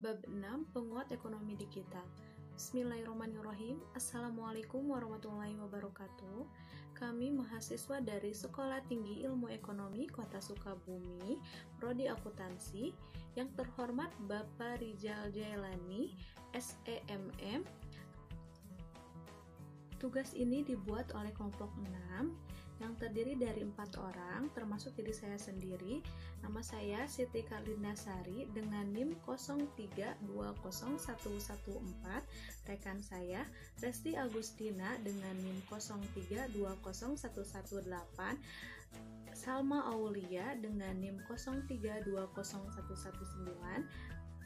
Bab 6 Penguat Ekonomi Digital. Bismillahirrahmanirrahim. Assalamualaikum warahmatullahi wabarakatuh. Kami mahasiswa dari Sekolah Tinggi Ilmu Ekonomi Kota Sukabumi, Prodi Akuntansi, yang terhormat Bapak Rizal Jailani, SEMM. Tugas ini dibuat oleh kelompok 6 yang terdiri dari 4 orang, termasuk diri saya sendiri. Nama saya Siti Karlindasari dengan NIM 03201114. Rekan saya Resti Agustina dengan NIM 03201118. Salma Aulia dengan NIM 03201119.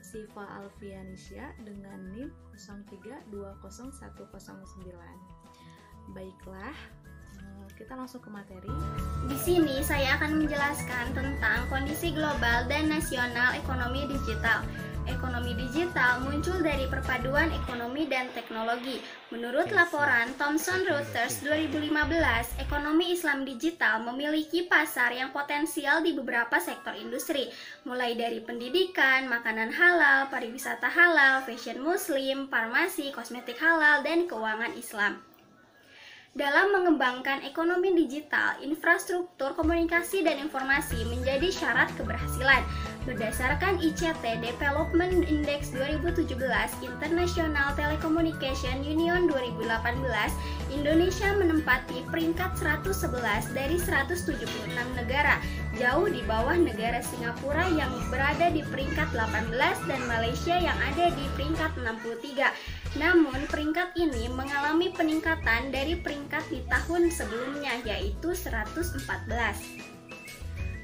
Siva Alfianisya dengan NIM 03201109. Baiklah, kita langsung ke materi. Di sini saya akan menjelaskan tentang kondisi global dan nasional ekonomi digital. Ekonomi digital muncul dari perpaduan ekonomi dan teknologi. Menurut laporan Thomson Reuters 2015, ekonomi Islam digital memiliki pasar yang potensial di beberapa sektor industri, mulai dari pendidikan, makanan halal, pariwisata halal, fashion muslim, farmasi, kosmetik halal, dan keuangan Islam. Dalam mengembangkan ekonomi digital, infrastruktur komunikasi dan informasi menjadi syarat keberhasilan. Berdasarkan ICT Development Index 2017 International Telecommunication Union 2018, Indonesia menempati peringkat 111 dari 176 negara, jauh di bawah negara Singapura yang berada di peringkat 18 dan Malaysia yang ada di peringkat 63. Namun, peringkat ini mengalami peningkatan dari peringkat di tahun sebelumnya, yaitu 114.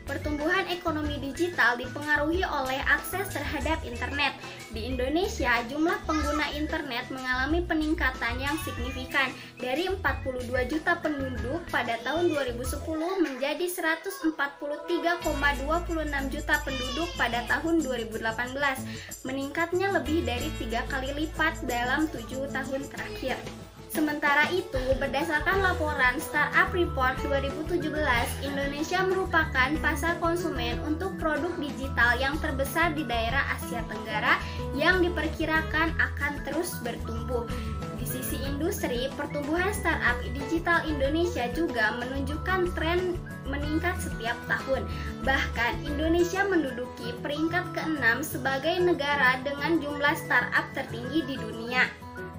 Pertumbuhan ekonomi digital dipengaruhi oleh akses terhadap internet. Di Indonesia, jumlah pengguna internet mengalami peningkatan yang signifikan dari 42 juta penduduk pada tahun 2010 menjadi 143,26 juta penduduk pada tahun 2018. Meningkatnya lebih dari 3 kali lipat dalam 7 tahun terakhir. Sementara itu, berdasarkan laporan Startup Report 2017, Indonesia merupakan pasar konsumen untuk produk digital yang terbesar di daerah Asia Tenggara yang diperkirakan akan terus bertumbuh. Di sisi industri, pertumbuhan startup digital Indonesia juga menunjukkan tren meningkat setiap tahun. Bahkan, Indonesia menduduki peringkat ke-6 sebagai negara dengan jumlah startup tertinggi di dunia.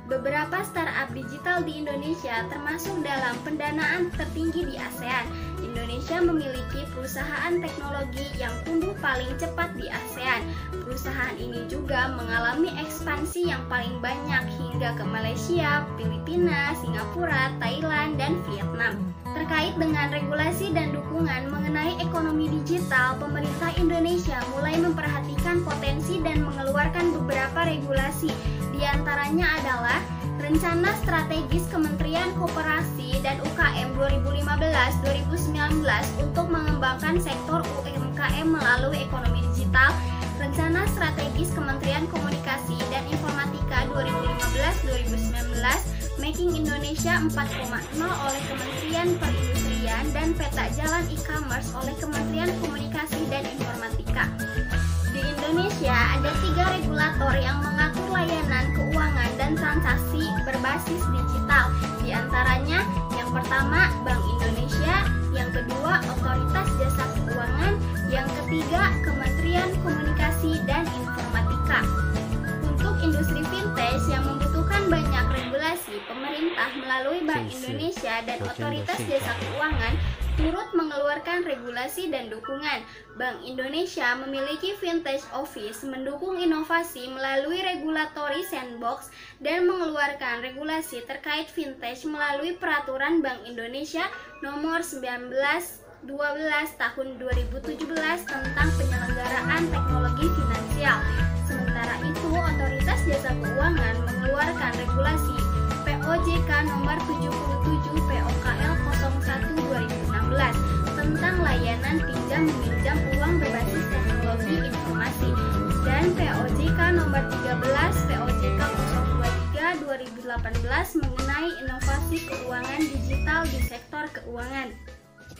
Beberapa startup digital di Indonesia termasuk dalam pendanaan tertinggi di ASEAN. Indonesia memiliki perusahaan teknologi yang tumbuh paling cepat di ASEAN. Perusahaan ini juga mengalami ekspansi yang paling banyak hingga ke Malaysia, Filipina, Singapura, Thailand, dan Vietnam. Terkait dengan regulasi dan dukungan mengenai ekonomi digital, pemerintah Indonesia mulai memperhatikan potensi dan mengeluarkan beberapa regulasi. Di antaranya adalah Rencana Strategis Kementerian Koperasi dan UKM 2015-2019 untuk mengembangkan sektor UMKM melalui ekonomi digital, Rencana Strategis Kementerian Komunikasi dan Informatika 2015-2019, Making Indonesia 4.0 oleh Kementerian Perindustrian, dan Peta Jalan E-commerce oleh Kementerian Komunikasi dan Informatika. Di Indonesia ada 3 regulator yang mengatur layanan keuangan dan transaksi berbasis digital. Di antaranya, yang pertama Bank Indonesia, yang kedua Otoritas Jasa Keuangan, yang ketiga Kementerian Komunikasi dan Informatika. Untuk industri fintech yang membutuhkan banyak regulasi, pemerintah melalui Bank Indonesia dan Otoritas Jasa Keuangan turut mengeluarkan regulasi dan dukungan. Bank Indonesia memiliki Fintech Office mendukung inovasi melalui regulatory sandbox dan mengeluarkan regulasi terkait fintech melalui Peraturan Bank Indonesia Nomor 19/12 Tahun 2017 tentang penyelenggaraan teknologi finansial. Sementara itu, Otoritas Jasa Keuangan mengeluarkan regulasi POJK Nomor 77 POKL 01/2016 tentang layanan pinjam meminjam uang berbasis teknologi informasi, dan POJK Nomor 13 POJK 023/2018 mengenai inovasi keuangan digital di sektor keuangan.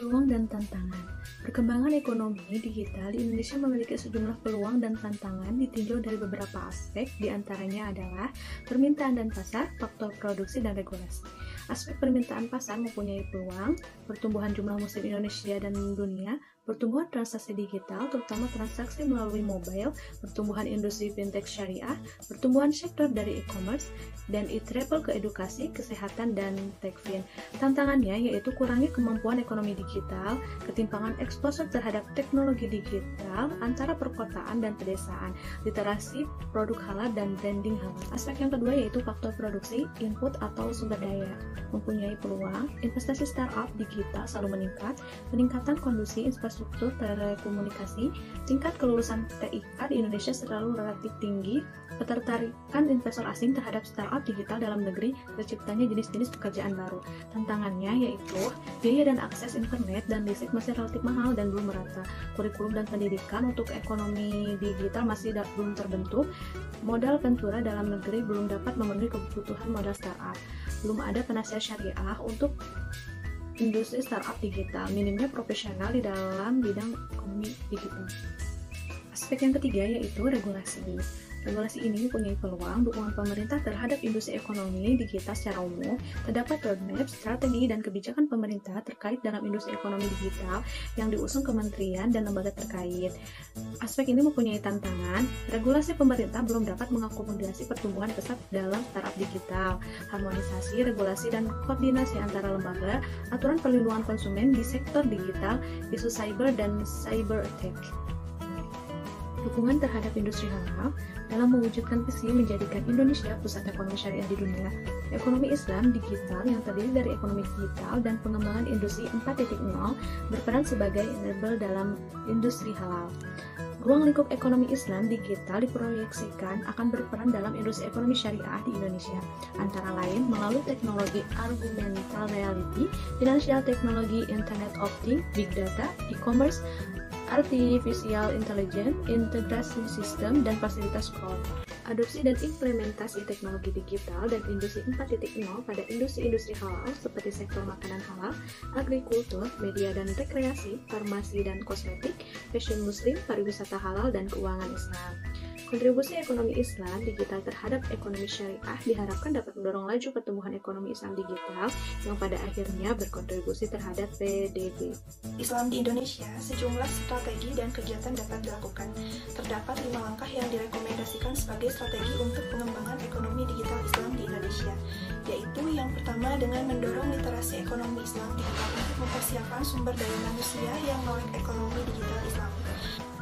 Peluang dan tantangan. Perkembangan ekonomi digital di Indonesia memiliki sejumlah peluang dan tantangan ditinjau dari beberapa aspek, diantaranya adalah permintaan dan pasar, faktor produksi, dan regulasi. Aspek permintaan pasar mempunyai peluang, pertumbuhan jumlah muslim Indonesia dan dunia, pertumbuhan transaksi digital, terutama transaksi melalui mobile, pertumbuhan industri fintech syariah, pertumbuhan sektor dari e-commerce, dan e-travel ke edukasi, kesehatan, dan techfin. Tantangannya yaitu kurangnya kemampuan ekonomi digital, ketimpangan eksposur terhadap teknologi digital antara perkotaan dan pedesaan, literasi produk halal, dan branding halal. Aspek yang kedua yaitu faktor produksi, input atau sumber daya. Mempunyai peluang, investasi startup digital selalu meningkat, peningkatan kondisi infrastruktur telekomunikasi, tingkat kelulusan TIK di Indonesia selalu relatif tinggi, ketertarikan investor asing terhadap startup digital dalam negeri, terciptanya jenis-jenis pekerjaan baru. Tantangannya yaitu biaya dan akses internet dan listrik masih relatif mahal dan belum merata. Kurikulum dan pendidikan untuk ekonomi digital masih belum terbentuk. Modal ventura dalam negeri belum dapat memenuhi kebutuhan modal startup. Belum ada penasihat syariah untuk industri startup digital, minimnya profesional di dalam bidang ekonomi digital. Aspek yang ketiga yaitu regulasi. Regulasi ini mempunyai peluang dukungan pemerintah terhadap industri ekonomi digital secara umum. Terdapat roadmap, strategi, dan kebijakan pemerintah terkait dalam industri ekonomi digital yang diusung kementerian dan lembaga terkait. Aspek ini mempunyai tantangan. Regulasi pemerintah belum dapat mengakomodasi pertumbuhan pesat dalam startup digital. Harmonisasi, regulasi, dan koordinasi antara lembaga, aturan perlindungan konsumen di sektor digital, isu cyber, dan cyber attack. Dukungan terhadap industri halal dalam mewujudkan visi menjadikan Indonesia pusat ekonomi syariah di dunia. Ekonomi Islam digital yang terdiri dari ekonomi digital dan pengembangan industri 4.0 berperan sebagai enabler dalam industri halal. Ruang lingkup ekonomi Islam digital diproyeksikan akan berperan dalam industri ekonomi syariah di Indonesia, antara lain melalui teknologi augmented reality, financial technology, internet of things, big data, e-commerce, artificial intelligence, integrasi sistem, dan fasilitas cloud. Adopsi dan implementasi teknologi digital dan industri 4.0 pada industri-industri halal seperti sektor makanan halal, agrikultur, media dan rekreasi, farmasi dan kosmetik, fashion muslim, pariwisata halal, dan keuangan Islam. Kontribusi ekonomi Islam digital terhadap ekonomi syariah diharapkan dapat mendorong laju pertumbuhan ekonomi Islam digital yang pada akhirnya berkontribusi terhadap PDB. Islam di Indonesia, sejumlah strategi dan kegiatan dapat dilakukan. Terdapat 5 langkah yang direkomendasikan sebagai strategi untuk pengembangan ekonomi digital Islam di Indonesia, yaitu yang pertama dengan mendorong literasi ekonomi Islam digital untuk mempersiapkan sumber daya manusia yang melek ekonomi digital Islam.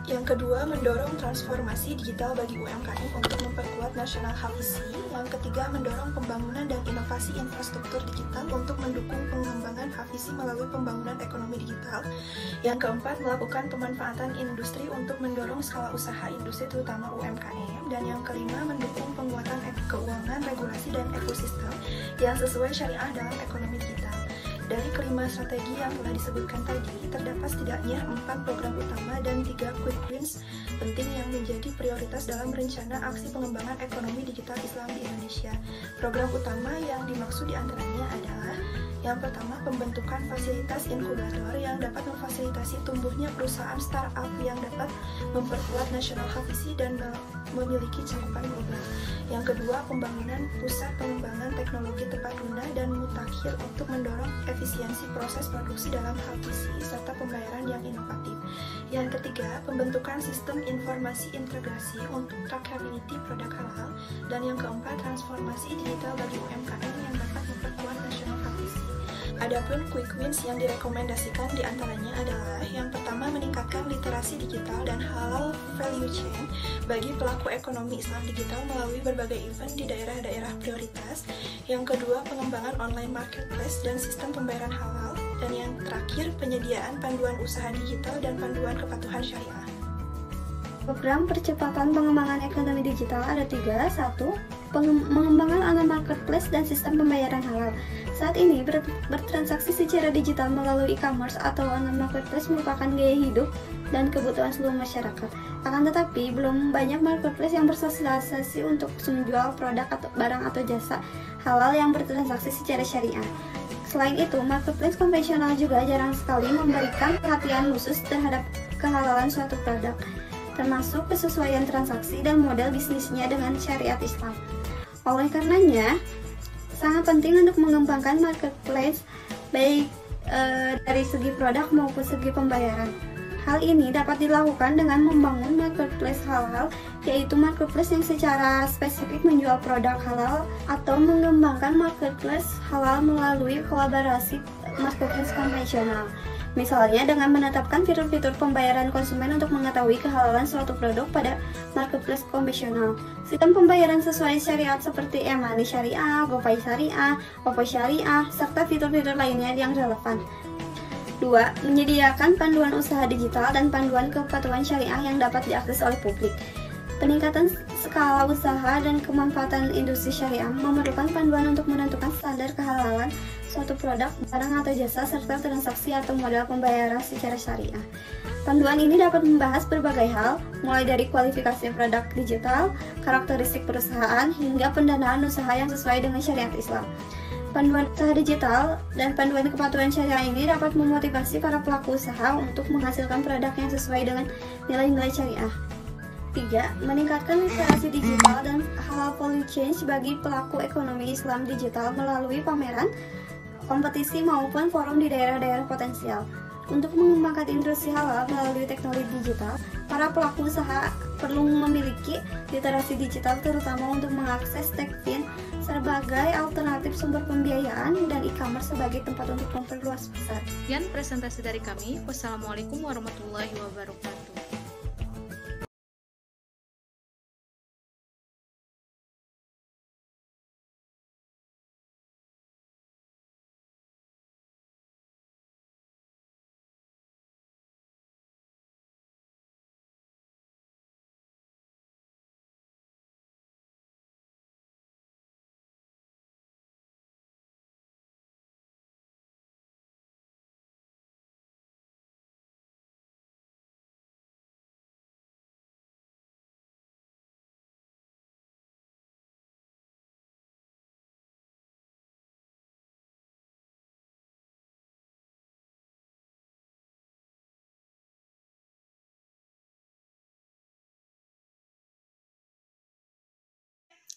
Yang kedua, mendorong transformasi digital bagi UMKM untuk memperkuat nasional HVC. Yang ketiga, mendorong pembangunan dan inovasi infrastruktur digital untuk mendukung pengembangan HVC melalui pembangunan ekonomi digital. Yang keempat, melakukan pemanfaatan industri untuk mendorong skala usaha industri terutama UMKM. Dan yang kelima, mendukung penguatan keuangan, regulasi, dan ekosistem yang sesuai syariah dalam ekonomi digital. Dari kelima strategi yang telah disebutkan tadi, terdapat setidaknya 4 program utama dan 3 quick wins penting yang menjadi prioritas dalam rencana aksi pengembangan ekonomi digital Islam di Indonesia. Program utama yang dimaksud diantaranya adalah yang pertama, pembentukan fasilitas inkubator yang dapat memfasilitasi tumbuhnya perusahaan startup yang dapat memperkuat nasional HVC dan memiliki cakupan global. Yang kedua, pembangunan pusat pengembangan teknologi tepat guna dan mutakhir untuk mendorong efisiensi proses produksi dalam HVC serta pembayaran yang inovatif. Yang ketiga, pembentukan sistem informasi integrasi untuk trackability produk halal. Dan yang keempat, transformasi digital bagi UMKM yang dapat memperkuat nasional HVC. Adapun quick wins yang direkomendasikan diantaranya adalah yang pertama, meningkatkan literasi digital dan halal value chain bagi pelaku ekonomi Islam digital melalui berbagai event di daerah-daerah prioritas. Yang kedua, pengembangan online marketplace dan sistem pembayaran halal. Dan yang terakhir, penyediaan panduan usaha digital dan panduan kepatuhan syariah. Program percepatan pengembangan ekonomi digital ada 3. 1. Pengembangan online marketplace dan sistem pembayaran halal. Saat ini bertransaksi secara digital melalui e-commerce atau online marketplace merupakan gaya hidup dan kebutuhan seluruh masyarakat. Akan tetapi, belum banyak marketplace yang bersosialisasi untuk menjual produk atau barang atau jasa halal yang bertransaksi secara syariah. Selain itu, marketplace konvensional juga jarang sekali memberikan perhatian khusus terhadap kehalalan suatu produk, termasuk kesesuaian transaksi dan model bisnisnya dengan syariat Islam. Oleh karenanya, sangat penting untuk mengembangkan marketplace baik dari segi produk maupun segi pembayaran. Hal ini dapat dilakukan dengan membangun marketplace halal, yaitu marketplace yang secara spesifik menjual produk halal, atau mengembangkan marketplace halal melalui kolaborasi marketplace konvensional. Misalnya dengan menetapkan fitur-fitur pembayaran konsumen untuk mengetahui kehalalan suatu produk pada marketplace konvensional. Sistem pembayaran sesuai syariat seperti e-money syariah, GoPay syariah, OVO syariah, serta fitur-fitur lainnya yang relevan. 2. Menyediakan panduan usaha digital dan panduan kepatuhan syariah yang dapat diakses oleh publik. Peningkatan skala usaha dan kemanfaatan industri syariah memerlukan panduan untuk menentukan standar kehalalan suatu produk, barang atau jasa, serta transaksi atau modal pembayaran secara syariah. Panduan ini dapat membahas berbagai hal, mulai dari kualifikasi produk digital, karakteristik perusahaan, hingga pendanaan usaha yang sesuai dengan syariat Islam. Panduan usaha digital dan panduan kepatuhan syariah ini dapat memotivasi para pelaku usaha untuk menghasilkan produk yang sesuai dengan nilai-nilai syariah. 3. Meningkatkan literasi digital dan halal value chain bagi pelaku ekonomi Islam digital melalui pameran, kompetisi maupun forum di daerah-daerah potensial. Untuk mengembangkan industri halal melalui teknologi digital, para pelaku usaha perlu memiliki literasi digital terutama untuk mengakses Techfin sebagai alternatif sumber pembiayaan dan e-commerce sebagai tempat untuk memperluas pasar. Sekian presentasi dari kami. Wassalamualaikum warahmatullahi wabarakatuh.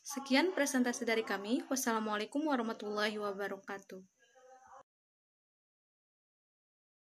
Sekian presentasi dari kami. Wassalamualaikum warahmatullahi wabarakatuh.